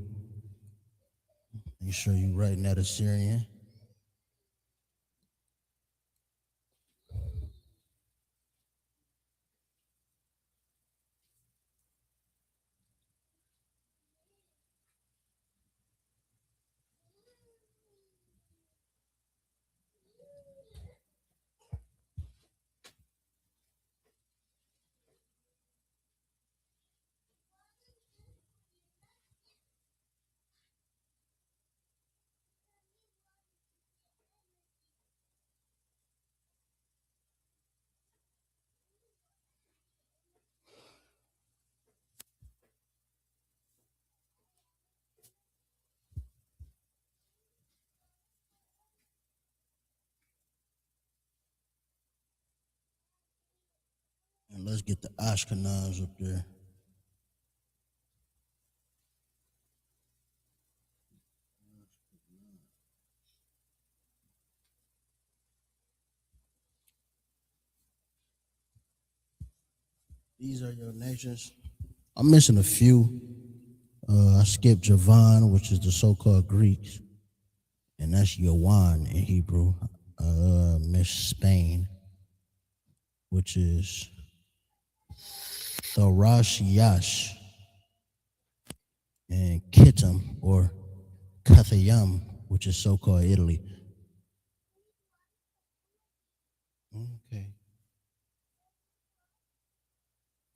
Make sure you writing that Assyrian. And let's get the Ashkenaz up there. These are your nations. I'm missing a few. I skipped Javan, which is the so-called Greeks, and that's Yawan in Hebrew. Miss Spain, which is Tharashiash, and Kittim or Kathayam, which is so-called Italy. Okay.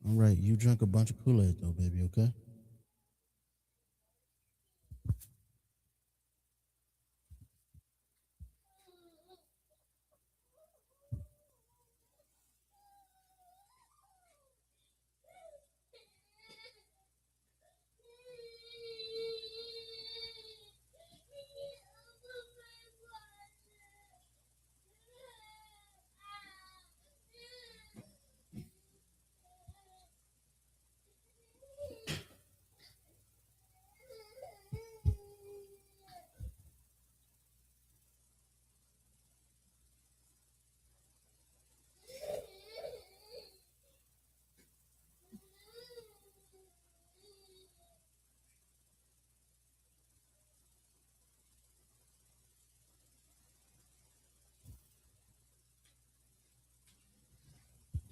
All right, you drank a bunch of Kool-Aid though, baby, okay?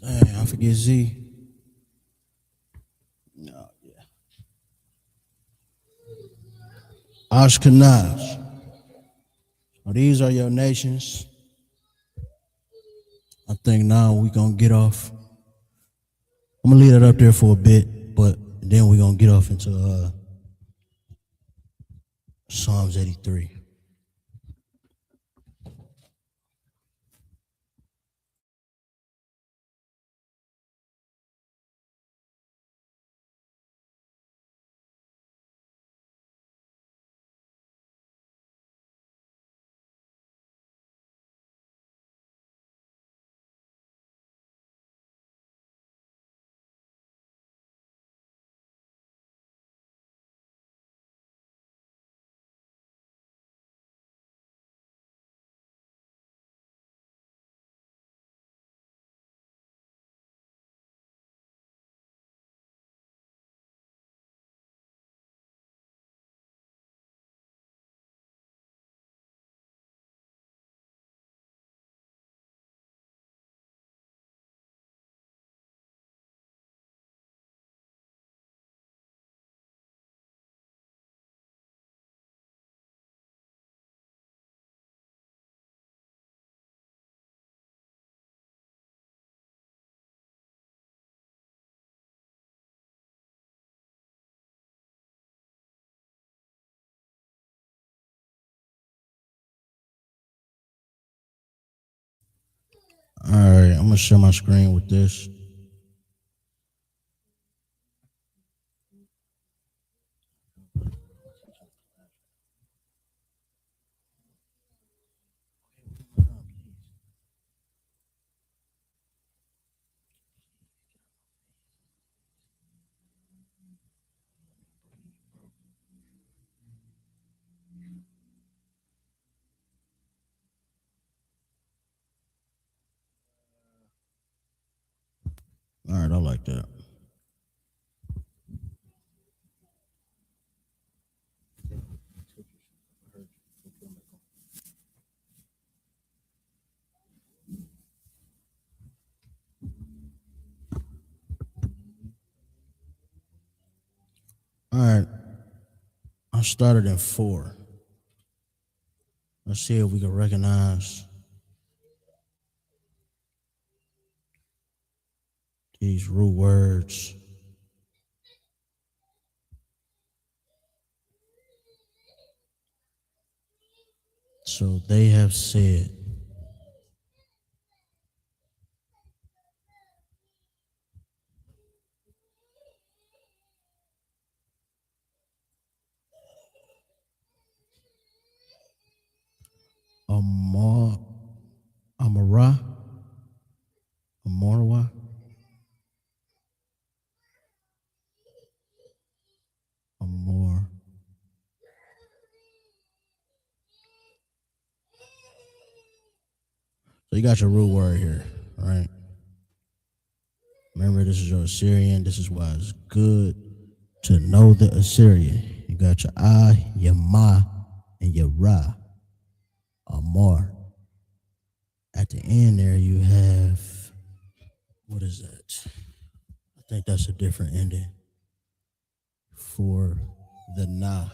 Dang, I forget Z. No, yeah. Ashkenaz. Well, these are your nations. I think now we're going to get off. I'm going to leave it up there for a bit, but then we're going to get off into Psalms 83. All right, I'm going to share my screen with this. All right, I like that. All right, I started in 4. Let's see if we can recognize these root words. So they have said, Amara, Amorwa, you got your root word here, right? Remember, this is your Assyrian. This is why it's good to know the Assyrian. You got your I, your Ma, and your Ra, Amar. At the end there, you have, what is that? I think that's a different ending for the Na.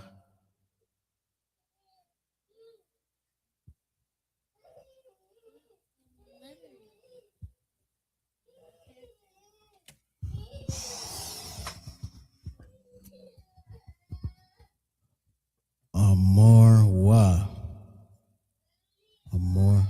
Amar Wa. Amar.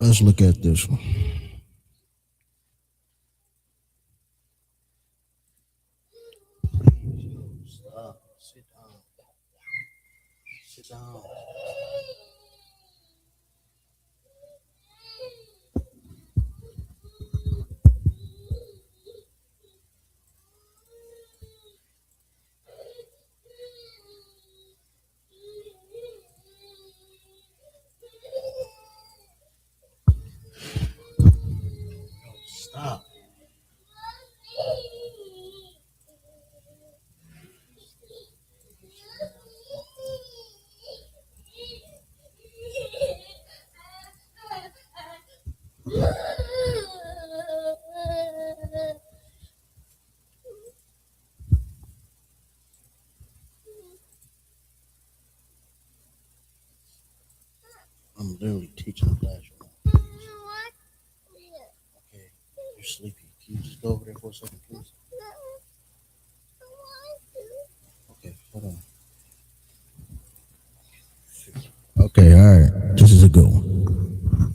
Let's look at this one. Stop. Sit down. Sit down. Stop. I'm literally teaching the class right now. Okay, you're sleepy. Can you just go over there for a second, please? Okay, hold on. Okay, all right. This is a good one.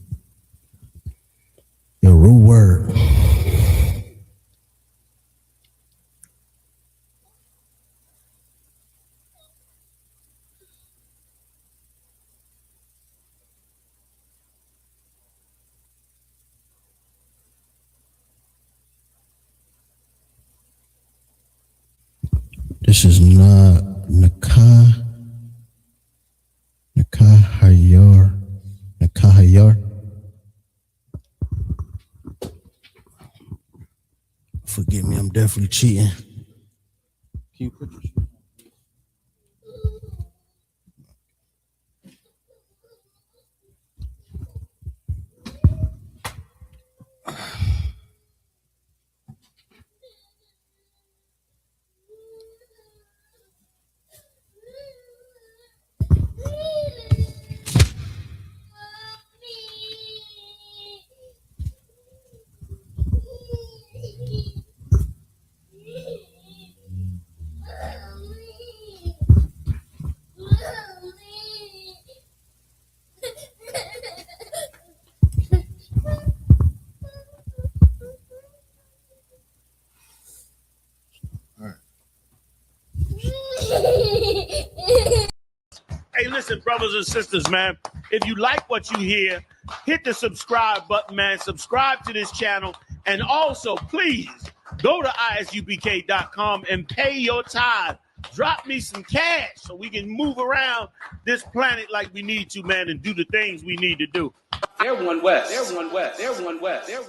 Your root word. This is not Nakah. Nakahayar. Nakahayar. Forgive me, I'm definitely cheating. Can you put your shoes on? Hey, listen, brothers and sisters, man. If you like what you hear, hit the subscribe button, man. Subscribe to this channel. And also, please, go to isupk.com and pay your tithe. Drop me some cash so we can move around this planet like we need to, man, and do the things we need to do. They're one West. They're one West. They're one West. They're